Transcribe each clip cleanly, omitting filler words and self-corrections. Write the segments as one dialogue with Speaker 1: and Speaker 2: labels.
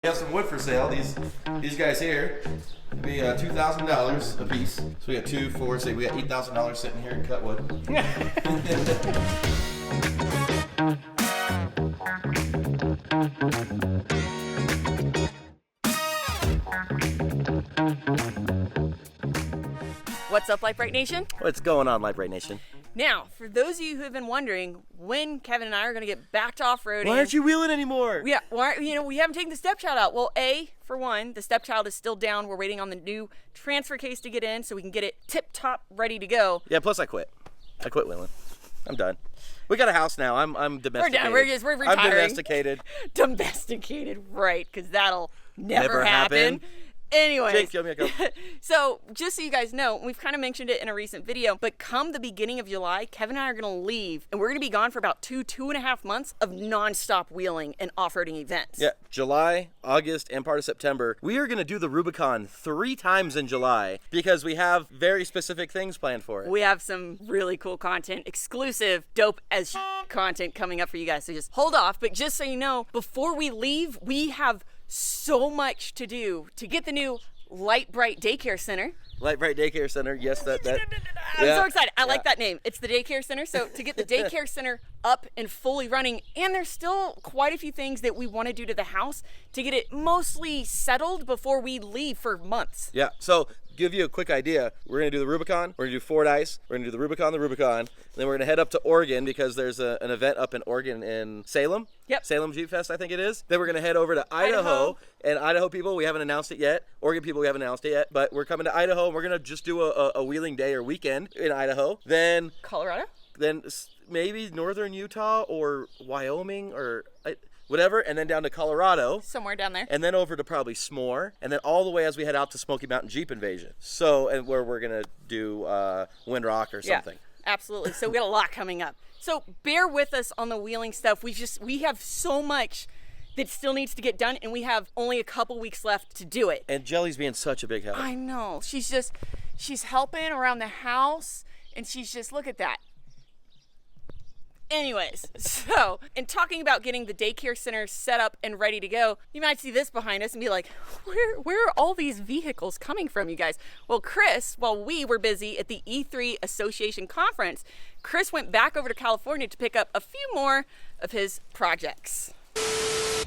Speaker 1: We have some wood for sale. These guys here, it'd be $2,000 a piece. So we got 2, 4, 6. We got $8,000 sitting here in cut wood.
Speaker 2: What's up, Brite Nation?
Speaker 3: What's going on, Brite Nation?
Speaker 2: Now, for those of you who have been wondering when Kevin and I are going to get back to off-roading.
Speaker 3: Why aren't you wheeling anymore?
Speaker 2: Yeah, we haven't taken the stepchild out. Well, for one, the stepchild is still down. We're waiting on the new transfer case to get in so we can get it tip-top ready to go.
Speaker 3: Yeah, plus I quit wheeling. I'm done. We got a house now. I'm domesticated.
Speaker 2: We're done. We're retiring.
Speaker 3: I'm domesticated.
Speaker 2: Domesticated, right, because that'll never happen. Anyways,
Speaker 3: Jake, give me a cup.
Speaker 2: So just so you guys know, we've kind of mentioned it in a recent video, but come the beginning of July, Kevin and I are going to leave, and we're going to be gone for about 2.5 months of non-stop wheeling and off-roading events.
Speaker 3: Yeah, July, August, and part of September. We are going to do the Rubicon 3 times in July because we have very specific things planned for it.
Speaker 2: We have some really cool content, exclusive, dope as content coming up for you guys, so just hold off. But just so you know, before we leave, we have so much to do to get the new Lite Brite Daycare Center.
Speaker 3: Lite Brite Daycare Center, yes, that.
Speaker 2: I'm so excited. I like that name. It's the daycare center. So to get the daycare center up and fully running, and there's still quite a few things that we want to do to the house to get it mostly settled before we leave for months.
Speaker 3: Yeah, so give you a quick idea. We're going to do the Rubicon, we're going to do Ford Ice, we're going to do the Rubicon, and then we're going to head up to Oregon because there's an event up in Oregon in Salem.
Speaker 2: Yep.
Speaker 3: Salem Jeep Fest, I think it is. Then we're going to head over to Idaho. And Idaho people, we haven't announced it yet. Oregon people, we haven't announced it yet. But we're coming to Idaho, and we're going to just do a wheeling day or weekend in Idaho. Then
Speaker 2: Colorado?
Speaker 3: Then maybe northern Utah or Wyoming or whatever, and then down to Colorado.
Speaker 2: Somewhere down there.
Speaker 3: And then over to probably S'more, and then all the way as we head out to Smoky Mountain Jeep Invasion. So, and where we're going to do Wind Rock or something.
Speaker 2: Yeah, absolutely. So we got a lot coming up. So bear with us on the wheeling stuff. We have so much that still needs to get done, and we have only a couple weeks left to do it.
Speaker 3: And Jelly's being such a big help.
Speaker 2: I know. She's helping around the house, and look at that. Anyways, so, in talking about getting the daycare center set up and ready to go, you might see this behind us and be like, where are all these vehicles coming from, you guys? Well, Chris, while we were busy at the E3 Association conference, Chris went back over to California to pick up a few more of his projects.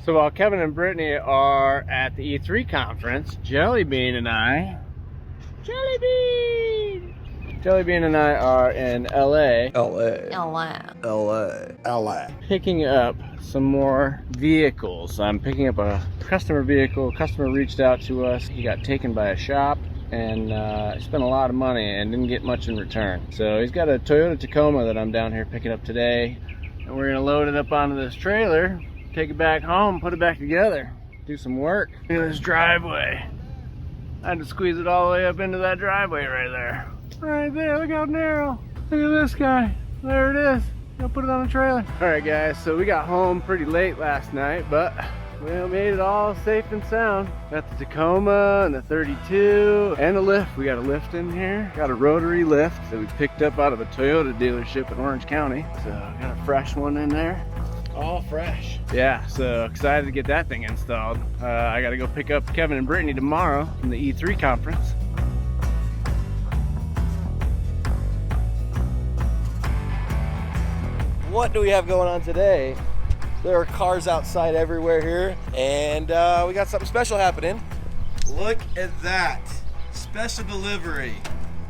Speaker 4: So while Kevin and Brittany are at the E3 conference, Jellybean and I are in LA, picking up some more vehicles. I'm picking up a customer vehicle. A customer reached out to us. He got taken by a shop and spent a lot of money and didn't get much in return. So he's got a Toyota Tacoma that I'm down here picking up today, and we're gonna load it up onto this trailer, take it back home, put it back together, do some work. Look at this driveway. I had to squeeze it all the way up into that driveway right there. Right there, look how narrow. Look at this guy. There it is. I'll put it on the trailer. All right, guys, so we got home pretty late last night, but we made it all safe and sound. Got the Tacoma and the 32 and the lift. We got a lift in here. Got a rotary lift that we picked up out of a Toyota dealership in Orange County. So got a fresh one in there. All fresh. Yeah, so excited to get that thing installed. I got to go pick up Kevin and Brittany tomorrow from the E3 conference.
Speaker 3: What do we have going on today? There are cars outside everywhere here, and we got something special happening.
Speaker 1: Look at that. Special delivery.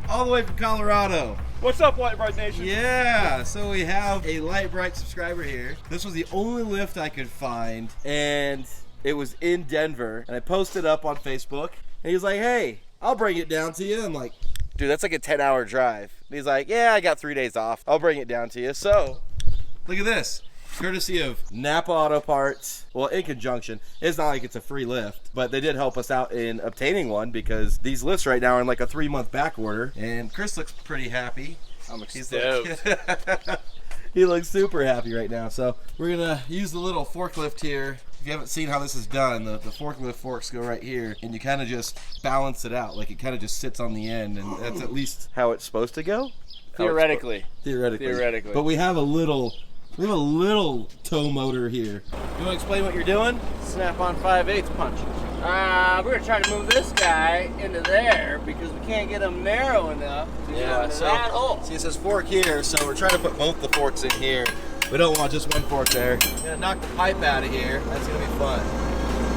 Speaker 1: All the way from Colorado.
Speaker 4: What's up, Lite Brite Nation?
Speaker 1: Yeah, so we have a Lite Brite subscriber here. This was the only lift I could find,
Speaker 3: And it was in Denver, and I posted up on Facebook, and he's like, hey,
Speaker 1: I'll bring it down to you. I'm like,
Speaker 3: dude, that's like a 10-hour drive. And he's like, yeah, I got 3 days off. I'll bring it down to you. So,
Speaker 1: look at this. Courtesy of
Speaker 3: Napa Auto Parts, well, in conjunction. It's not like it's a free lift, but they did help us out in obtaining one because these lifts right now are in like a 3-month back order.
Speaker 1: And Chris looks pretty happy.
Speaker 4: I'm stoked.
Speaker 1: He looks super happy right now. So we're gonna use the little forklift here. If you haven't seen how this is done, the forklift forks go right here, and you kind of just balance it out. Like it kind of just sits on the end, and that's at least
Speaker 3: how it's supposed to go.
Speaker 4: Theoretically.
Speaker 1: Theoretically. But we have a little We have a little tow motor here. You want to explain what you're doing?
Speaker 4: Snap-on 5/8 punch. We're gonna try to move this guy into there because we can't get him narrow enough to go into that hole.
Speaker 1: See, it says fork here, so we're trying to put both the forks in here. We don't want just one fork there. Gonna knock the pipe out of here. That's gonna be fun.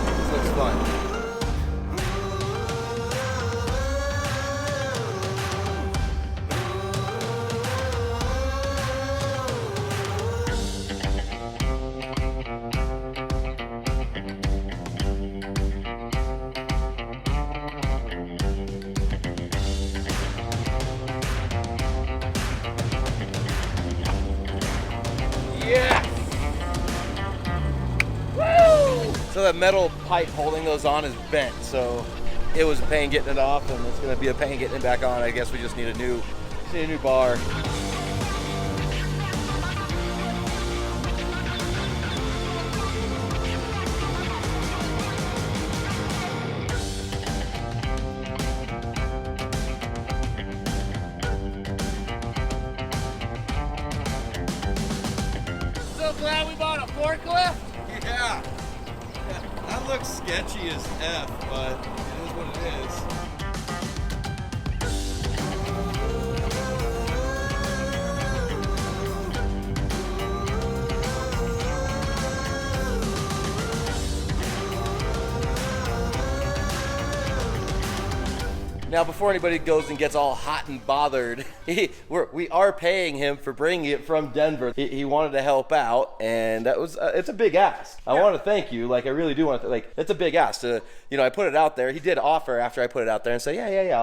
Speaker 1: This looks fun. So that metal pipe holding those on is bent, so it was a pain getting it off, and it's going to be a pain getting it back on. I guess we just need a new bar.
Speaker 4: So glad we bought a forklift.
Speaker 1: Yeah. That looks sketchy as F, but it is what it is. Now, before anybody goes and gets all hot and bothered, we are paying him for bringing it from Denver. He wanted to help out, and that was it's a big ask. I want to thank you, like I really do want to. Like it's a big ask. To, I put it out there. He did offer after I put it out there and say, yeah,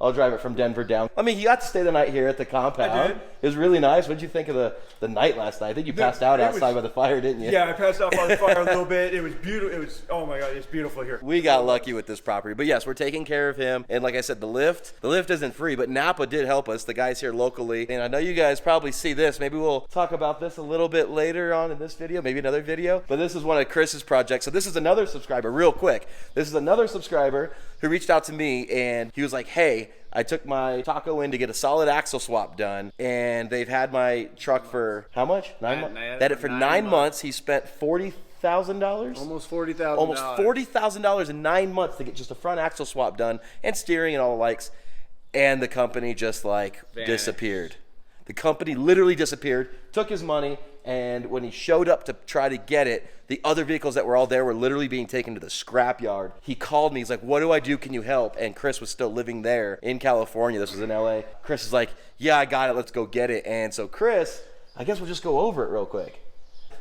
Speaker 1: I'll drive it from Denver down. I mean, he got to stay the night here at the compound.
Speaker 3: I did.
Speaker 1: It was really nice. What did you think of the night last night? I think you passed out outside by the fire, didn't you?
Speaker 3: Yeah, I passed out by the fire a little bit. It was beautiful. It was, oh my God, it's beautiful here.
Speaker 1: We got lucky with this property. But yes, we're taking care of him. And like I said, the lift isn't free, but Napa did help us, the guys here locally. And I know you guys probably see this. Maybe we'll talk about this a little bit later on in this video, maybe another video. But this is one of Chris's projects. So this is another subscriber, real quick. This is another subscriber who reached out to me, and he was like, hey, I took my Taco in to get a solid axle swap done, and they've had my truck for how much? 9 months? They had it for 9 months. He spent $40,000?
Speaker 4: Almost $40,000.
Speaker 1: Almost $40,000 in 9 months to get just a front axle swap done and steering and all the likes. And the company just disappeared. The company literally disappeared, took his money, and when he showed up to try to get it, the other vehicles that were all there were literally being taken to the scrap yard. He called me. He's like, what do I do? Can you help? And Chris was still living there in California. This was in LA. Chris is like, yeah, I got it. Let's go get it. And so Chris, I guess we'll just go over it real quick.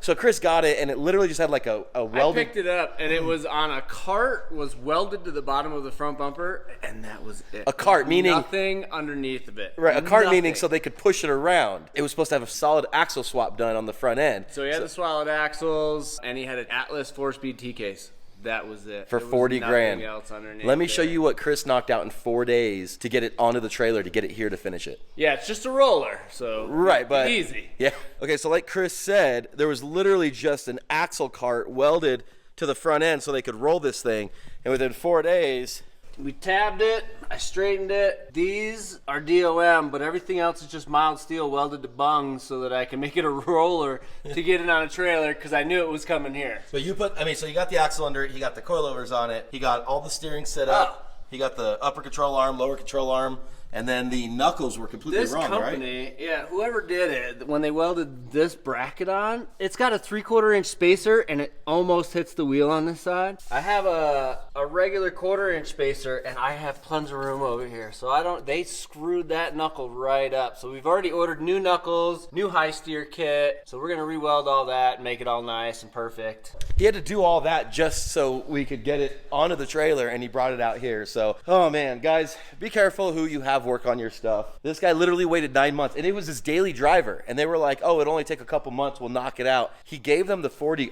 Speaker 1: So Chris got it, and it literally just had like a welded.
Speaker 4: I picked it up, and it was on a cart, was welded to the bottom of the front bumper, and that was it.
Speaker 1: A cart, meaning
Speaker 4: nothing underneath of it.
Speaker 1: Right, a cart meaning so they could push it around. It was supposed to have a solid axle swap done on the front end.
Speaker 4: So he had the solid axles, and he had an Atlas 4-speed T-case. That was it.
Speaker 1: For
Speaker 4: There was
Speaker 1: 40 grand.
Speaker 4: nothing else underneath
Speaker 1: Let me show
Speaker 4: there.
Speaker 1: you what Chris knocked out in 4 days to get it onto the trailer to get it here to finish it.
Speaker 4: Yeah, it's just a roller, so
Speaker 1: Right, but
Speaker 4: easy.
Speaker 1: Yeah. Okay, so like Chris said, there was literally just an axle cart welded to the front end so they could roll this thing, and within 4 days,
Speaker 4: We tabbed it, I straightened it. These are DOM, but everything else is just mild steel welded to bungs so that I can make it a roller to get it on a trailer because I knew it was coming here.
Speaker 1: so you got the axle under it, he got the coilovers on it, he got all the steering set up, he got the upper control arm, lower control arm, and then the knuckles were completely
Speaker 4: This
Speaker 1: wrong,
Speaker 4: company,
Speaker 1: right?
Speaker 4: yeah, whoever did it, when they welded this bracket on, it's got a 3/4 inch spacer and it almost hits the wheel on this side. I have a regular 1/4 inch spacer and I have tons of room over here. So they screwed that knuckle right up. So we've already ordered new knuckles, new high steer kit. So we're gonna re-weld all that and make it all nice and perfect.
Speaker 1: He had to do all that just so we could get it onto the trailer, and he brought it out here. So, oh man, guys, be careful who you have work on your stuff. This guy literally waited 9 months, and it was his daily driver. And they were like, oh, it'll only take a couple months, we'll knock it out. He gave them the 40.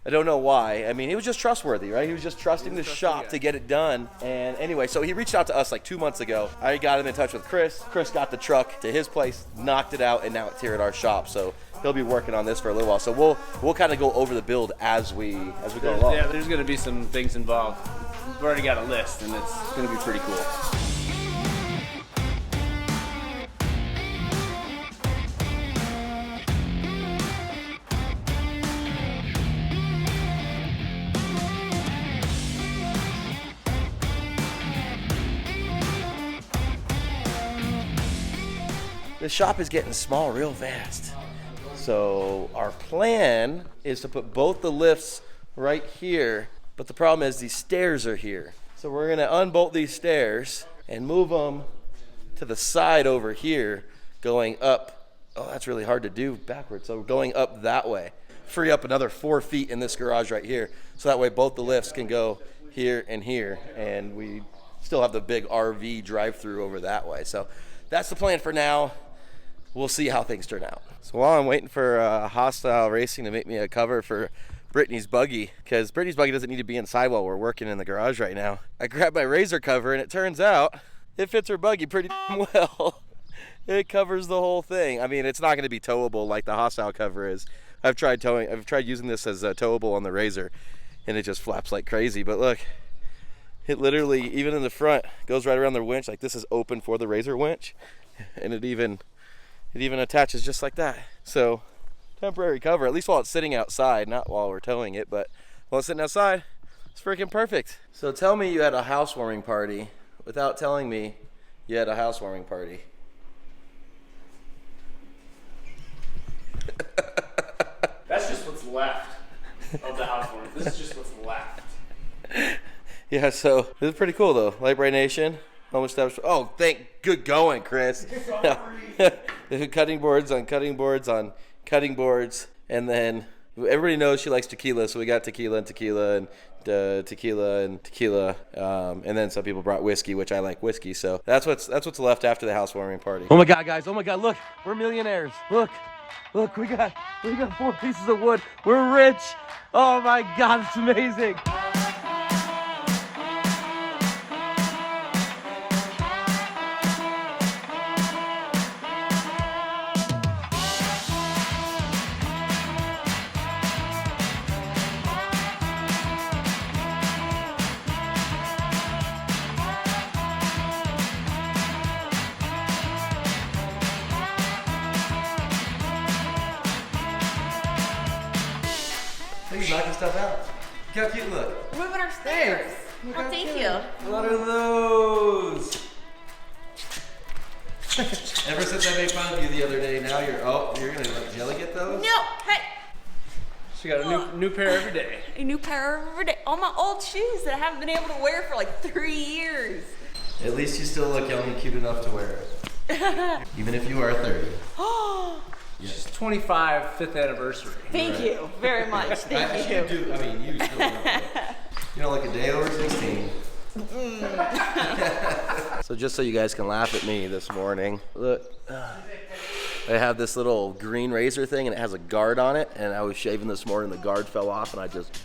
Speaker 1: I don't know why. I mean, he was just trustworthy, right? He was just trusting the shop to get it done. And anyway, so he reached out to us like 2 months ago. I got him in touch with Chris. Chris got the truck to his place, knocked it out, and now it's here at our shop. So he'll be working on this for a little while. So we'll kind of go over the build as we go along.
Speaker 4: Yeah, there's gonna be some things involved. We've already got a list and it's gonna be pretty cool.
Speaker 3: the shop is getting small real fast. So our plan is to put both the lifts right here, but the problem is these stairs are here. So we're gonna unbolt these stairs and move them to the side over here, going up. Oh, that's really hard to do backwards. So going up that way. Free up another 4 feet in this garage right here. So that way both the lifts can go here, and we still have the big RV drive-through over that way. So that's the plan for now. We'll see how things turn out. So while I'm waiting for Hostile Racing to make me a cover for Brittany's buggy, because Brittany's buggy doesn't need to be inside while we're working in the garage right now, I grabbed my razor cover, and it turns out it fits her buggy pretty well. It covers the whole thing. I mean, it's not going to be towable like the Hostile cover is. I've tried using this as a towable on the Razor, and it just flaps like crazy. But look, it literally, even in the front, goes right around the winch. Like, this is open for the Razor winch, and it even attaches just like that. So temporary cover, at least while it's sitting outside, not while we're towing it, but while it's sitting outside, it's freaking perfect. So tell me you had a housewarming party without telling me you had a housewarming party.
Speaker 4: That's just what's left of the housewarming. This is just what's left.
Speaker 3: Yeah, so this is pretty cool though. Lite, Brite Nation. Almost established. Oh, good going, Chris. Cutting boards on cutting boards on cutting boards, and then everybody knows she likes tequila, so we got tequila and tequila and tequila and tequila, and then some people brought whiskey, which I like whiskey. So that's what's left after the housewarming party. Oh my God, guys! Oh my God! Look, we're millionaires. Look, we got 4 pieces of wood. We're rich. Oh my God, it's amazing. He's knocking stuff out. Look how cute look.
Speaker 2: Moving our stairs. Oh, thank you.
Speaker 3: What are those? Ever since I made fun of you the other day, now you're gonna let Jelly get those?
Speaker 2: No, hey.
Speaker 4: She got a new pair every day.
Speaker 2: A new pair every day. All my old shoes that I haven't been able to wear for like 3 years.
Speaker 3: At least you still look young and cute enough to wear it. Even if you are 30.
Speaker 4: She's 25, 5th anniversary.
Speaker 2: Thank you very much. Thank you.
Speaker 3: You still look, you know, like a day over 16. So just so you guys can laugh at me this morning, look, I have this little green razor thing and it has a guard on it, and I was shaving this morning, the guard fell off and I just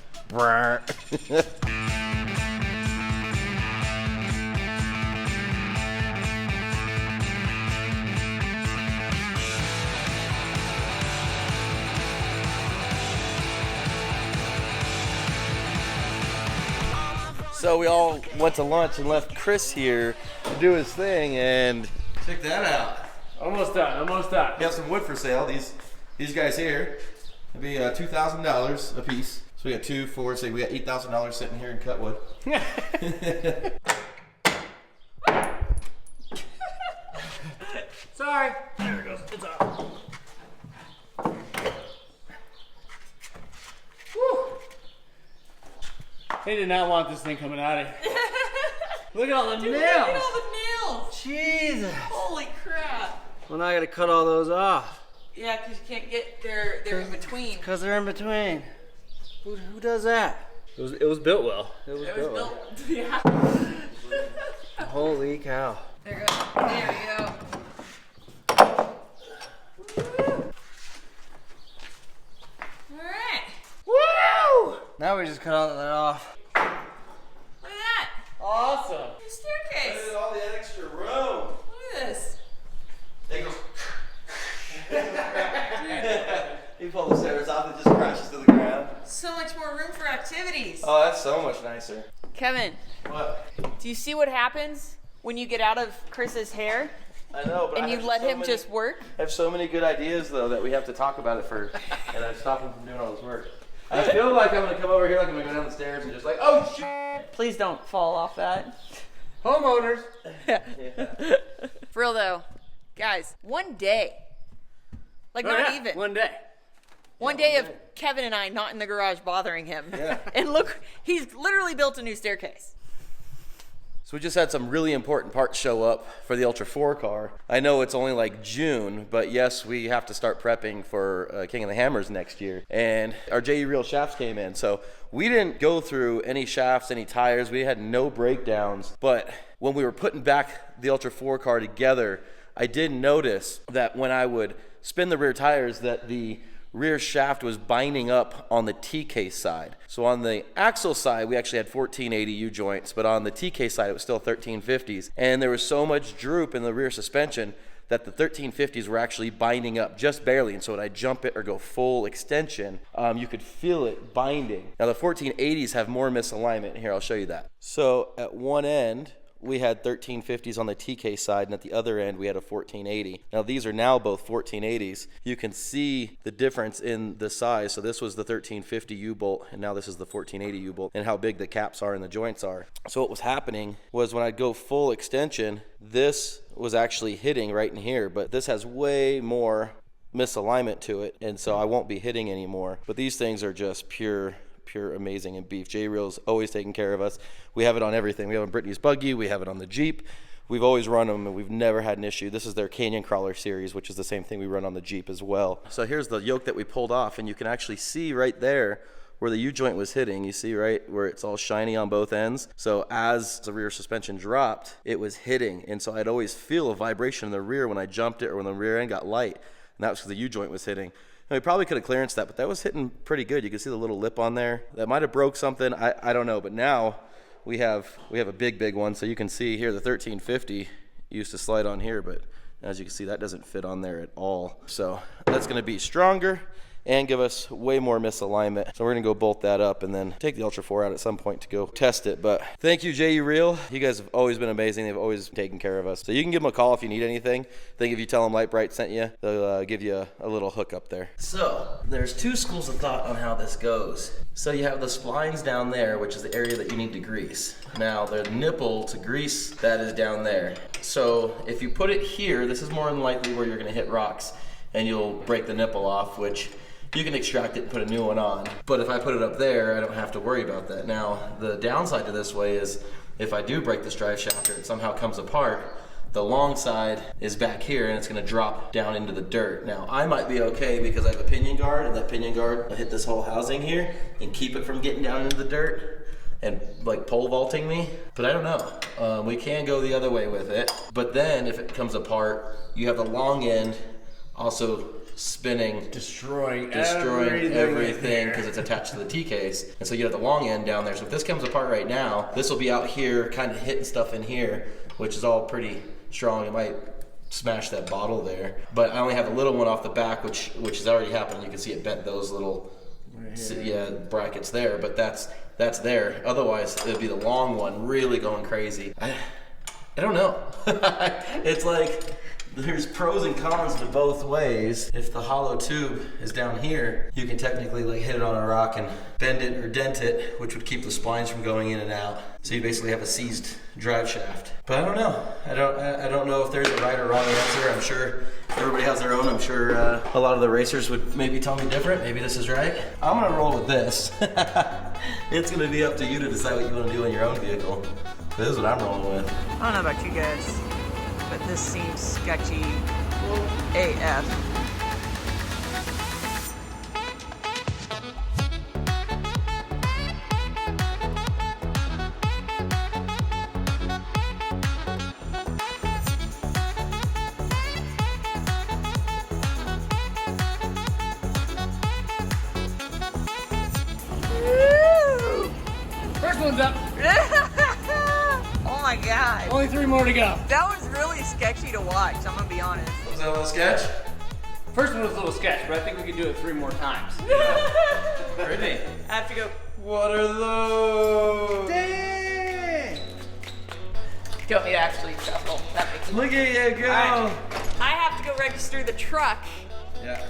Speaker 3: So we all went to lunch and left Chris here to do his thing, and check that out.
Speaker 4: Almost done.
Speaker 3: We have some wood for sale. These guys here, it'd be $2,000 a piece. So we got 2, 4, so we got $8,000 sitting here in cut wood.
Speaker 4: Sorry. There it goes. It's up. Woo. They did not want this thing coming out of here. Look at all the nails.
Speaker 2: Look at all the nails.
Speaker 4: Jesus.
Speaker 2: Holy crap.
Speaker 4: Well, now I gotta cut all those off.
Speaker 2: Yeah, because you can't get they're in between.
Speaker 4: Because they're in between. Who does that? It was built well.
Speaker 2: It was built. Yeah.
Speaker 4: Holy cow.
Speaker 2: There we go. Alright.
Speaker 4: Woo! Now we just cut all that off.
Speaker 2: Look at that.
Speaker 4: Awesome.
Speaker 2: Your staircase.
Speaker 3: Look at all the extra room.
Speaker 2: Look at this.
Speaker 3: There goes. You pull the stairs off, it just crashes to the ground.
Speaker 2: So much more room for activities.
Speaker 3: Oh, that's so much nicer.
Speaker 2: Kevin,
Speaker 3: What?
Speaker 2: do you see what happens when you get out of Chris's hair
Speaker 3: I know, but
Speaker 2: and you let him just work?
Speaker 3: I have so many good ideas though that we have to talk about it first, and I stop him from doing all this work. I feel like I'm gonna come over here, like I'm gonna go down the stairs and just like, oh shit!
Speaker 2: Please don't fall off that.
Speaker 4: Homeowners.
Speaker 2: For real though, Guys, one day, like not even.
Speaker 4: One day.
Speaker 2: One day of Kevin and I not in the garage bothering him.
Speaker 1: Yeah.
Speaker 2: And look, he's literally built a new staircase.
Speaker 3: So we just had some really important parts show up for the Ultra 4 car. I know it's only like June, but yes, we have to start prepping for King of the Hammers next year. And our JE Reel shafts came in. So we didn't go through any shafts, any tires. We had no breakdowns. But when we were putting back the Ultra 4 car together, I did notice that when I would spin the rear tires that the rear shaft was binding up on the T-case side. So on the axle side, we actually had 1480 U-joints, but on the T-case side, it was still 1350s. And there was so much droop in the rear suspension that the 1350s were actually binding up just barely. And so when I jump it or go full extension, you could feel it binding. Now the 1480s have more misalignment. Here, I'll show you that. So at one end, we had 1350s on the TK side, and at the other end we had a 1480. Now these are now both 1480s. You can see the difference in the size. So this was the 1350 U-bolt, and now this is the 1480 U-bolt, and how big the caps are and the joints are. So what was happening was when I'd go full extension, this was actually hitting right in here, but this has way more misalignment to it, and so I won't be hitting anymore. But these things are just pure amazing and beef. J-Reel's always taking care of us. We have it on everything. We have it on Brittany's buggy, we have it on the Jeep. We've always run them and we've never had an issue. This is their Canyon Crawler series, which is the same thing we run on the Jeep as well. So here's the yoke that we pulled off, and you can actually see right there where the U-joint was hitting. You see right where it's all shiny on both ends. So as the rear suspension dropped, it was hitting, and so I'd always feel a vibration in the rear when I jumped it or when the rear end got light, and that was because the U-joint was hitting. We probably could have clearanced that, but that was hitting pretty good. You can see the little lip on there. That might have broke something. I don't know, but now we have a big one. So you can see here the 1350 used to slide on here, but as you can see, that doesn't fit on there at all. So that's going to be stronger and give us way more misalignment. So we're gonna go bolt that up and then take the Ultra 4 out at some point to go test it. But thank you, JE Reel. You guys have always been amazing. They've always taken care of us. So you can give them a call if you need anything. I think if you tell them Lite Brite sent you, they'll give you a little hook up there. So there's two schools of thought on how this goes. So you have the splines down there, which is the area that you need to grease. Now the nipple to grease, that is down there. So if you put it here, this is more than likely where you're gonna hit rocks and you'll break the nipple off, which you can extract it and put a new one on. But if I put it up there, I don't have to worry about that. Now, the downside to this way is if I do break this drive shaft or it somehow comes apart, the long side is back here and it's gonna drop down into the dirt. Now, I might be okay because I have a pinion guard, and that pinion guard will hit this whole housing here and keep it from getting down into the dirt and like pole vaulting me, but I don't know. We can go the other way with it, but then if it comes apart, you have the long end also spinning, destroying everything because it's attached to the T-case, and so you have the long end down there. So if this comes apart right now, this will be out here kind of hitting stuff in here, which is all pretty strong. It might smash that bottle there, but I only have a little one off the back, which has already happened. You can see it bent those little brackets there, but that's there. Otherwise it would be the long one really going crazy. I don't know. It's like there's pros and cons to both ways. If the hollow tube is down here, you can technically like hit it on a rock and bend it or dent it, which would keep the splines from going in and out. So you basically have a seized drive shaft. But I don't know. I don't know if there's a right or wrong answer. I'm sure everybody has their own. I'm sure a lot of the racers would maybe tell me different. Maybe this is right. I'm gonna roll with this. It's gonna be up to you to decide what you want to do in your own vehicle. This is what I'm rolling with.
Speaker 2: I don't know about you guys, but this seems sketchy AF.
Speaker 4: First one's up.
Speaker 2: Oh my god.
Speaker 4: Only 3 more to go.
Speaker 2: That was really sketchy to watch, I'm gonna be honest.
Speaker 1: Was that a little sketch?
Speaker 4: First one was a little sketch, but I think we could do it 3 more times.
Speaker 1: Brittany.
Speaker 2: I have to go.
Speaker 1: What are those?
Speaker 2: Dang! Do you want me to actually shuffle? That makes sense.
Speaker 1: Look at you go.
Speaker 2: All right. I have to go register the truck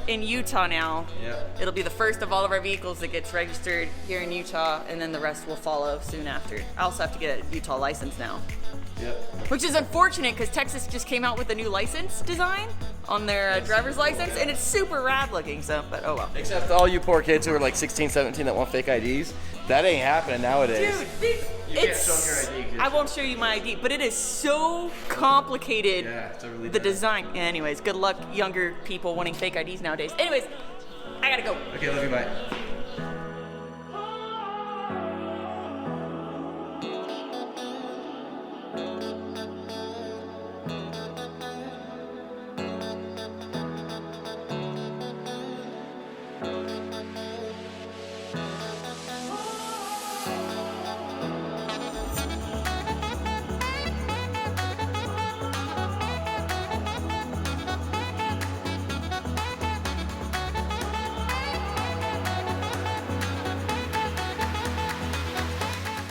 Speaker 2: in Utah now.
Speaker 1: Yeah.
Speaker 2: It'll be the first of all of our vehicles that gets registered here in Utah, and then the rest will follow soon after. I also have to get a Utah license now.
Speaker 1: Yep.
Speaker 2: Which is unfortunate because Texas just came out with a new license design on their driver's license, and it's super rad looking, so, but oh well.
Speaker 3: Except all you poor kids who are like 16, 17 that want fake IDs, that ain't happening nowadays.
Speaker 2: Dude,
Speaker 1: You can't show them your ID,
Speaker 2: I won't show you my ID, but it is so complicated,
Speaker 1: Yeah, it's really
Speaker 2: the
Speaker 1: bad.
Speaker 2: design. Anyways, good luck younger people wanting fake IDs nowadays. Anyways, I gotta go.
Speaker 1: Okay, love you, bye.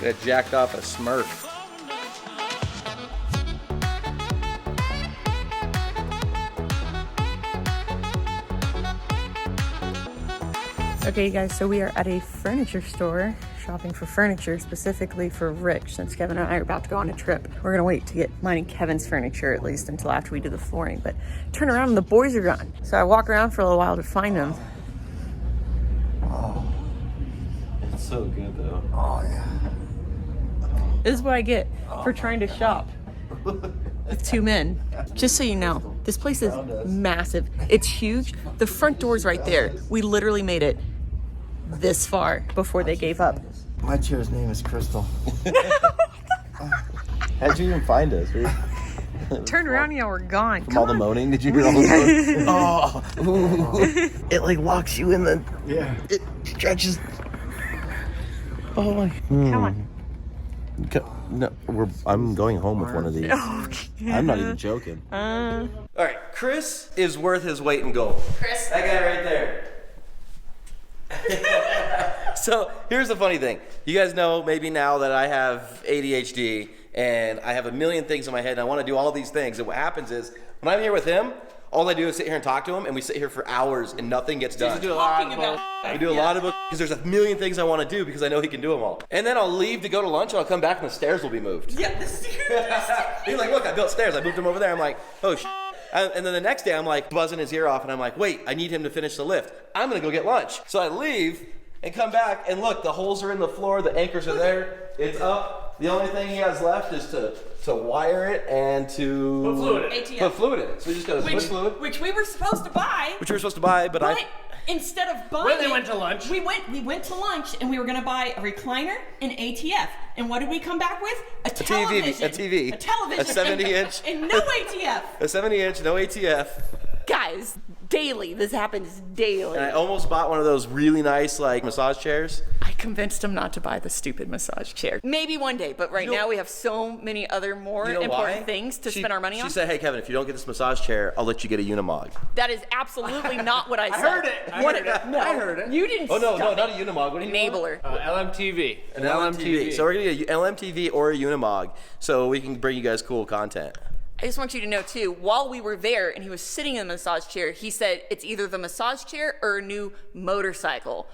Speaker 3: That jacked off a Smurf.
Speaker 2: Okay, you guys, so we are at a furniture store shopping for furniture, specifically for Rich, since Kevin and I are about to go on a trip. We're gonna wait to get mine and Kevin's furniture at least until after we do the flooring, but turn around and the boys are gone. So I walk around for a little while to find them.
Speaker 3: It's so good though.
Speaker 5: Oh, yeah.
Speaker 2: This is what I get for trying to shop with two men. Just so you know, this place is massive. It's huge. The front door's right there. We literally made it this far before they gave up.
Speaker 5: My chair's name is Crystal. How'd you even find us?
Speaker 2: Turn around, y'all were gone.
Speaker 5: From all the moaning, did you hear all the moaning? Oh, it like locks you in the. Yeah. It stretches. Oh my.
Speaker 2: Come on.
Speaker 5: No, I'm going home with one of these.
Speaker 2: Okay.
Speaker 5: I'm not even joking.
Speaker 3: All right, Chris is worth his weight in gold.
Speaker 2: Chris.
Speaker 3: That guy right there. So here's the funny thing. You guys know maybe now that I have ADHD and I have a million things in my head and I want to do all these things. And what happens is when I'm here with him, all I do is sit here and talk to him, and we sit here for hours and nothing gets done.
Speaker 2: Talking about
Speaker 3: I do a lot of because there's a million things I want to do because I know he can do them all. And then I'll leave to go to lunch and I'll come back and the stairs will be moved.
Speaker 2: Yeah, this
Speaker 3: He's like, look, I built stairs. I moved them over there. I'm like, oh, and then the next day I'm like buzzing his ear off and I'm like, wait, I need him to finish the lift. I'm going to go get lunch. So I leave and come back and look, the holes are in the floor. The anchors are there. It's up. The only thing he has left is to wire it and to
Speaker 4: Put fluid in it.
Speaker 2: ATF.
Speaker 3: Put fluid in it. So we just got to put fluid.
Speaker 2: Which we were supposed to buy.
Speaker 3: Which we were supposed to buy, but
Speaker 2: But instead of buying
Speaker 4: When they
Speaker 2: it,
Speaker 4: went to lunch.
Speaker 2: we went to lunch and we were gonna buy a recliner and ATF. And what did we come back with? A television.
Speaker 3: A TV.
Speaker 2: A television.
Speaker 3: A 70-inch.
Speaker 2: And no ATF.
Speaker 3: A 70-inch, no ATF.
Speaker 2: Guys, daily. This happens daily.
Speaker 3: And I almost bought one of those really nice like massage chairs.
Speaker 2: I convinced him not to buy the stupid massage chair. Maybe one day, but right now we have so many other more
Speaker 3: You know
Speaker 2: important
Speaker 3: why?
Speaker 2: things to
Speaker 3: She-
Speaker 2: spend our money on.
Speaker 3: She said, hey, Kevin, if you don't get this massage chair, I'll let you get a Unimog.
Speaker 2: That is absolutely not what I said.
Speaker 4: heard it. I heard it.
Speaker 2: No,
Speaker 4: I heard it.
Speaker 2: You didn't.
Speaker 3: Oh, no,
Speaker 2: stop
Speaker 3: not a
Speaker 2: it.
Speaker 3: Unimog. What do you
Speaker 2: Enabler.
Speaker 4: LMTV.
Speaker 3: An LMTV. So we're going to get an LMTV or a Unimog so we can bring you guys cool content.
Speaker 2: I just want you to know too, while we were there and he was sitting in the massage chair, he said it's either the massage chair or a new motorcycle.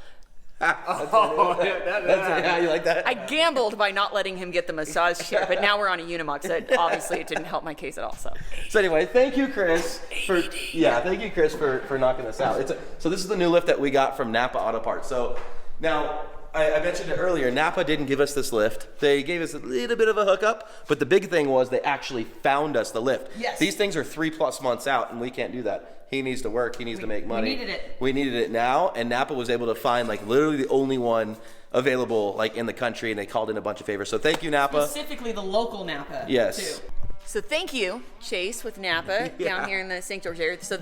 Speaker 3: Yeah, you like that?
Speaker 2: I gambled by not letting him get the massage chair, but now we're on a Unimog, so obviously it didn't help my case at all.
Speaker 3: So anyway, thank you, Chris, for knocking this out. So this is the new lift that we got from Napa Auto Parts. So now I mentioned it earlier. Napa didn't give us this lift. They gave us a little bit of a hookup, but the big thing was they actually found us the lift.
Speaker 2: Yes.
Speaker 3: These things are 3+ months out, and we can't do that. He needs to work. He needs to make money.
Speaker 2: needed it.
Speaker 3: We needed it now, and Napa was able to find like literally the only one available like in the country, and they called in a bunch of favors. So thank you, Napa.
Speaker 2: Specifically the local Napa.
Speaker 3: Yes.
Speaker 2: Too. So thank you, Chase, with Napa down here in the St. George area. So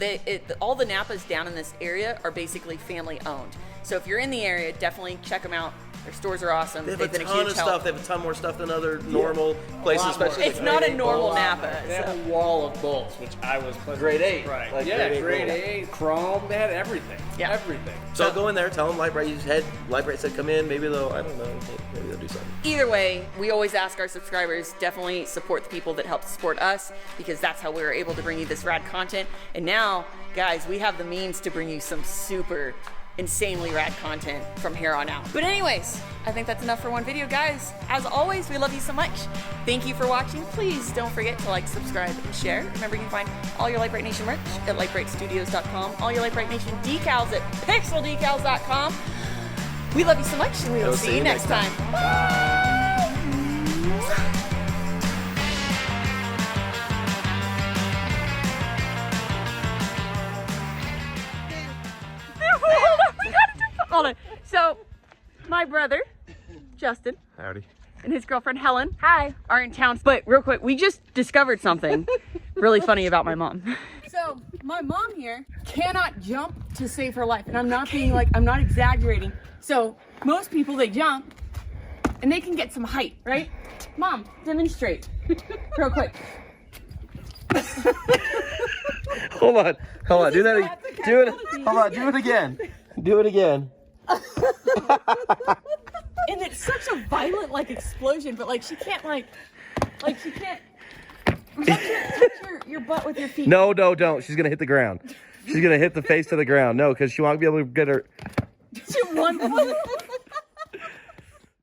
Speaker 2: all the Napas down in this area are basically family owned. So if you're in the area, definitely check them out. Their stores are awesome.
Speaker 3: They have
Speaker 2: They've
Speaker 3: a
Speaker 2: been a
Speaker 3: ton
Speaker 2: huge
Speaker 3: of
Speaker 2: help.
Speaker 3: stuff. They have a ton more stuff than other normal places,
Speaker 4: lot more.
Speaker 3: especially.
Speaker 2: It's
Speaker 3: the
Speaker 2: not
Speaker 3: grade
Speaker 2: a
Speaker 3: eight
Speaker 2: normal
Speaker 3: bolts.
Speaker 2: Napa.
Speaker 4: They have
Speaker 2: So.
Speaker 4: a wall of bolts, which I was pleasantly
Speaker 3: Grade 8,
Speaker 4: surprised.
Speaker 3: like
Speaker 4: yeah,
Speaker 3: grade 8
Speaker 4: grade
Speaker 3: bolts.
Speaker 4: 8, chrome. They had everything.
Speaker 2: Yeah.
Speaker 4: Everything.
Speaker 3: So go in there, tell them Lite said come in. Maybe they'll, I don't know, maybe they'll do something.
Speaker 2: Either way, we always ask our subscribers, definitely support the people that help support us, because that's how we're able to bring you this rad content. And now, guys, we have the means to bring you some super insanely rad content from here on out. But anyways, I think that's enough for one video, guys. As always, we love you so much. Thank you for watching. Please don't forget to like, subscribe, and share. Remember, you can find all your Lite Brite Nation merch at litebritstudios.com, all your Lite Brite Nation decals at pixeldecals.com. We love you so much, and we will see you next time. Bye! Hold on. So, my brother, Justin,
Speaker 5: Howdy.
Speaker 2: and his girlfriend, Helen, are in town. But real quick, we just discovered something really funny about my mom. So, my mom here cannot jump to save her life. And I'm not being like, I'm not exaggerating. So, most people, they jump and they can get some height, right? Mom, demonstrate real quick.
Speaker 3: Hold on. Do that. Do it. Hold on. Do it again. Do it again.
Speaker 2: And it's such a violent like explosion, but like she can't she can't touch your butt with your feet.
Speaker 3: No, don't. She's gonna hit the ground. She's gonna hit the face to the ground. No, because she won't be able to get her.
Speaker 2: One foot.